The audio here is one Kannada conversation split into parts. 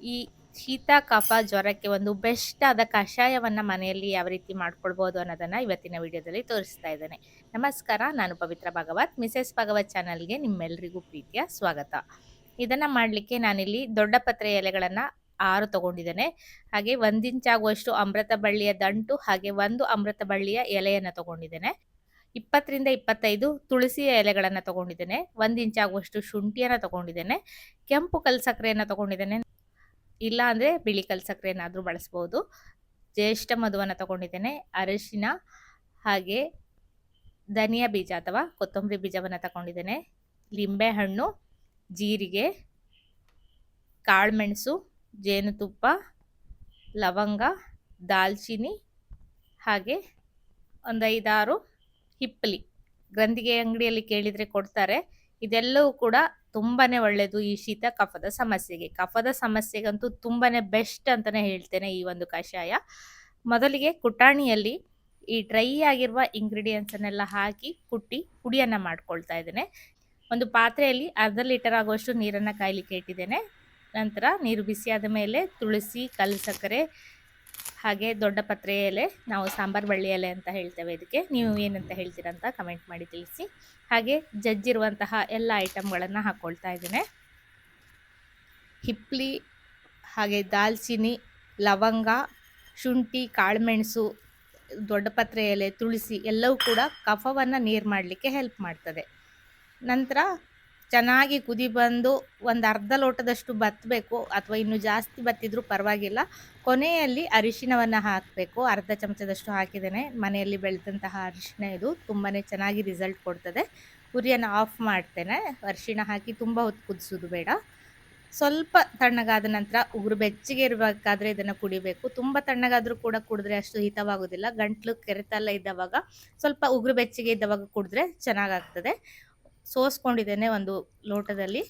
ಈ ಶೀತ ಕಫ ಜ್ವರಕ್ಕೆ ಒಂದು ಬೆಸ್ಟ್ ಆದ ಕಷಾಯವನ್ನ ಮನೆಯಲ್ಲಿ ಯಾವ ರೀತಿ ಮಾಡ್ಕೊಳ್ಬಹುದು ಅನ್ನೋದನ್ನ ಇವತ್ತಿನ ವಿಡಿಯೋದಲ್ಲಿ ತೋರಿಸ್ತಾ ಇದ್ದೇನೆ. ನಮಸ್ಕಾರ, ನಾನು ಪವಿತ್ರ ಭಾಗವತ್, ಮಿಸೆಸ್ ಭಾಗವತ್ ಚಾನಲ್ಗೆ ನಿಮ್ಮೆಲ್ಲರಿಗೂ ಪ್ರೀತಿಯ ಸ್ವಾಗತ. ಇದನ್ನ ಮಾಡ್ಲಿಕ್ಕೆ ನಾನಿಲ್ಲಿ ದೊಡ್ಡ ಪತ್ರೆ ಎಲೆಗಳನ್ನ 6 ತಗೊಂಡಿದ್ದೇನೆ. ಹಾಗೆ 1 ಇಂಚ್ ಆಗುವಷ್ಟು ಅಮೃತ ಬಳ್ಳಿಯ ದಂಟು, ಹಾಗೆ 1 ಅಮೃತ ಬಳ್ಳಿಯ ಎಲೆಯನ್ನ ತಗೊಂಡಿದ್ದೇನೆ. 20 ರಿಂದ 25 ತುಳಸಿಯ ಎಲೆಗಳನ್ನ ತಗೊಂಡಿದ್ದೇನೆ. 1 ಇಂಚ್ ಆಗುವಷ್ಟು ಶುಂಠಿಯನ್ನ ತಗೊಂಡಿದ್ದೇನೆ. ಕೆಂಪು ಕಲ್ಸಕ್ರೆಯನ್ನ ತಗೊಂಡಿದ್ದೇನೆ. ಇಲ್ಲ ಅಂದರೆ ಬಿಳಿ ಕಲ್ಸಕ್ರೆಯನ್ನಾದರೂ ಬಳಸ್ಬೋದು. ಜ್ಯೇಷ್ಠ ಮಧುವನ್ನು ತಗೊಂಡಿದ್ದೇನೆ. ಅರಿಶಿನ, ಹಾಗೆ ಧನಿಯಾ ಬೀಜ ಅಥವಾ ಕೊತ್ತಂಬರಿ ಬೀಜವನ್ನು ತಗೊಂಡಿದ್ದೇನೆ. ಲಿಂಬೆಹಣ್ಣು, ಜೀರಿಗೆ, ಕಾಳುಮೆಣಸು, ಜೇನುತುಪ್ಪ, ಲವಂಗ, ದಾಲ್ಚಿನ್ನಿ, ಹಾಗೆ ಒಂದು 5-6 ಹಿಪ್ಪಲಿ. ಗ್ರಂಥಿಗೆ ಅಂಗಡಿಯಲ್ಲಿ ಕೇಳಿದರೆ ಕೊಡ್ತಾರೆ. ಇದೆಲ್ಲವೂ ಕೂಡ ತುಂಬಾನೇ ಒಳ್ಳೆಯದು ಈ ಶೀತ ಕಫದ ಸಮಸ್ಯೆಗೆ. ಕಫದ ಸಮಸ್ಯೆಗಂತೂ ತುಂಬಾನೇ ಬೆಸ್ಟ್ ಅಂತಾನೆ ಹೇಳ್ತೇನೆ ಈ ಒಂದು ಕಷಾಯ. ಮೊದಲಿಗೆ ಕುಟಾಣಿಯಲ್ಲಿ ಈ ಡ್ರೈ ಆಗಿರುವ ಇಂಗ್ರೀಡಿಯೆಂಟ್ಸ್ ಅನ್ನೆಲ್ಲ ಹಾಕಿ ಕುಟ್ಟಿ ಪುಡಿಯನ್ನ ಮಾಡ್ಕೊಳ್ತಾ ಇದ್ದೇನೆ. ಒಂದು ಪಾತ್ರೆಯಲ್ಲಿ 1/2 ಲೀಟರ್ ಆಗುವಷ್ಟು ನೀರನ್ನು ಕಾಯಲಿಕ್ಕೆ ಇಟ್ಟಿದ್ದೇನೆ. ನಂತರ ನೀರು ಬಿಸಿಯಾದ ಮೇಲೆ ತುಳಸಿ, ಕಲ್ಸಕ್ಕರೆ, ಹಾಗೆ ದೊಡ್ಡ ಪತ್ರೆ ಎಲೆ, ನಾವು ಸಾಂಬಾರ್ ಬಳ್ಳಿ ಎಲೆ ಅಂತ ಹೇಳ್ತೇವೆ ಇದಕ್ಕೆ, ನೀವು ಏನಂತ ಹೇಳ್ತೀರಾ ಅಂತ ಕಮೆಂಟ್ ಮಾಡಿ ತಿಳಿಸಿ. ಹಾಗೆ ಜಜ್ಜಿರುವಂತಹ ಎಲ್ಲ ಐಟಮ್ಗಳನ್ನು ಹಾಕ್ಕೊಳ್ತಾ ಇದ್ದೇನೆ. ಹಿಪ್ಪಲಿ, ಹಾಗೆ ದಾಲ್ಚಿನ್ನಿ, ಲವಂಗ, ಶುಂಠಿ, ಕಾಳುಮೆಣಸು, ದೊಡ್ಡ ಪತ್ರೆ ಎಲೆ, ತುಳಸಿ ಎಲ್ಲವೂ ಕೂಡ ಕಫವನ್ನು ನೀರು ಮಾಡಲಿಕ್ಕೆ ಹೆಲ್ಪ್ ಮಾಡ್ತದೆ. ನಂತರ ಚೆನ್ನಾಗಿ ಕುದಿ ಬಂದು ಒಂದು ಅರ್ಧ ಲೋಟದಷ್ಟು ಬತ್ತಬೇಕು, ಅಥವಾ ಇನ್ನೂ ಜಾಸ್ತಿ ಬತ್ತಿದ್ರೂ ಪರವಾಗಿಲ್ಲ. ಕೊನೆಯಲ್ಲಿ ಅರಿಶಿನವನ್ನು ಹಾಕಬೇಕು. ಅರ್ಧ ಚಮಚದಷ್ಟು ಹಾಕಿದ್ದೇನೆ. ಮನೆಯಲ್ಲಿ ಬೆಳೆದಂತಹ ಅರಿಶಿನ ಇದು ತುಂಬಾ ಚೆನ್ನಾಗಿ ರಿಸಲ್ಟ್ ಕೊಡ್ತದೆ. ಉರಿಯನ್ನು ಆಫ್ ಮಾಡ್ತೇನೆ. ಅರಿಶಿನ ಹಾಕಿ ತುಂಬ ಹೊತ್ತು ಕುದಿಸೋದು ಬೇಡ. ಸ್ವಲ್ಪ ತಣ್ಣಗಾದ ನಂತರ ಉಗುರು ಬೆಚ್ಚಗೆ ಇರಬೇಕಾದ್ರೆ ಇದನ್ನು ಕುಡಿಬೇಕು. ತುಂಬ ತಣ್ಣಗಾದರೂ ಕೂಡ ಕುಡಿದ್ರೆ ಅಷ್ಟು ಹಿತವಾಗೋದಿಲ್ಲ. ಗಂಟ್ಲು ಕೆರೆತಲ್ಲ ಇದ್ದವಾಗ ಸ್ವಲ್ಪ ಉಗುರು ಬೆಚ್ಚಗೆ ಇದ್ದವಾಗ ಕುಡಿದ್ರೆ ಚೆನ್ನಾಗಾಗ್ತದೆ. ಸೋಸ್ಕೊಂಡಿದ್ದೇನೆ ಒಂದು ಲೋಟದಲ್ಲಿ.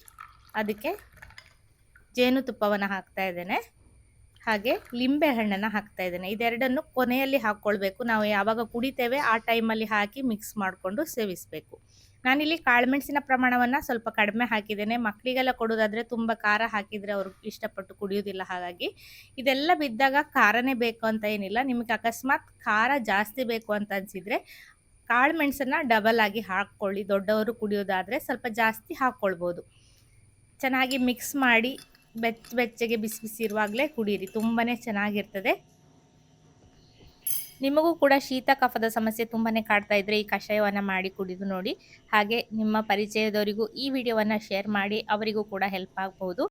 ಅದಕ್ಕೆ ಜೇನುತುಪ್ಪವನ್ನು ಹಾಕ್ತಾ ಇದ್ದೇನೆ, ಹಾಗೆ ಲಿಂಬೆ ಹಣ್ಣನ್ನು ಹಾಕ್ತಾ ಇದ್ದೇನೆ. ಇದೆರಡನ್ನು ಕೊನೆಯಲ್ಲಿ ಹಾಕ್ಕೊಳ್ಬೇಕು. ನಾವು ಯಾವಾಗ ಕುಡಿತೇವೆ ಆ ಟೈಮಲ್ಲಿ ಹಾಕಿ ಮಿಕ್ಸ್ ಮಾಡಿಕೊಂಡು ಸೇವಿಸಬೇಕು. ನಾನಿಲ್ಲಿ ಕಾಳುಮೆಣಸಿನ ಪ್ರಮಾಣವನ್ನು ಸ್ವಲ್ಪ ಕಡಿಮೆ ಹಾಕಿದ್ದೇನೆ. ಮಕ್ಕಳಿಗೆಲ್ಲ ಕೊಡೋದಾದರೆ ತುಂಬ ಖಾರ ಹಾಕಿದರೆ ಅವರು ಇಷ್ಟಪಟ್ಟು ಕುಡಿಯೋದಿಲ್ಲ. ಹಾಗಾಗಿ ಇದೆಲ್ಲ ಬಿದ್ದಾಗ ಖಾರನೇ ಬೇಕು ಅಂತ ಏನಿಲ್ಲ. ನಿಮಗೆ ಅಕಸ್ಮಾತ್ ಖಾರ ಜಾಸ್ತಿ ಬೇಕು ಅಂತ ಅನಿಸಿದರೆ ಕಾಳುಮೆಣಸನ್ನು ಡಬಲ್ ಆಗಿ ಹಾಕ್ಕೊಳ್ಳಿ. ದೊಡ್ಡವರು ಕುಡಿಯೋದಾದರೆ ಸ್ವಲ್ಪ ಜಾಸ್ತಿ ಹಾಕ್ಕೊಳ್ಬೋದು. ಚೆನ್ನಾಗಿ ಮಿಕ್ಸ್ ಮಾಡಿ ಬೆಚ್ಚಗೆ ಬಿಸಿ ಬಿಸಿ ಇರುವಾಗಲೇ ಕುಡೀರಿ, ತುಂಬಾ ಚೆನ್ನಾಗಿರ್ತದೆ. ನಿಮಗೂ ಕೂಡ ಶೀತ ಕಫದ ಸಮಸ್ಯೆ ತುಂಬಾ ಕಾಡ್ತಾ ಇದ್ದರೆ ಈ ಕಷಾಯವನ್ನು ಮಾಡಿ ಕುಡಿದು ನೋಡಿ. ಹಾಗೆ ನಿಮ್ಮ ಪರಿಚಯದವರಿಗೂ ಈ ವಿಡಿಯೋವನ್ನು ಶೇರ್ ಮಾಡಿ, ಅವರಿಗೂ ಕೂಡ ಹೆಲ್ಪ್ ಆಗ್ಬೋದು.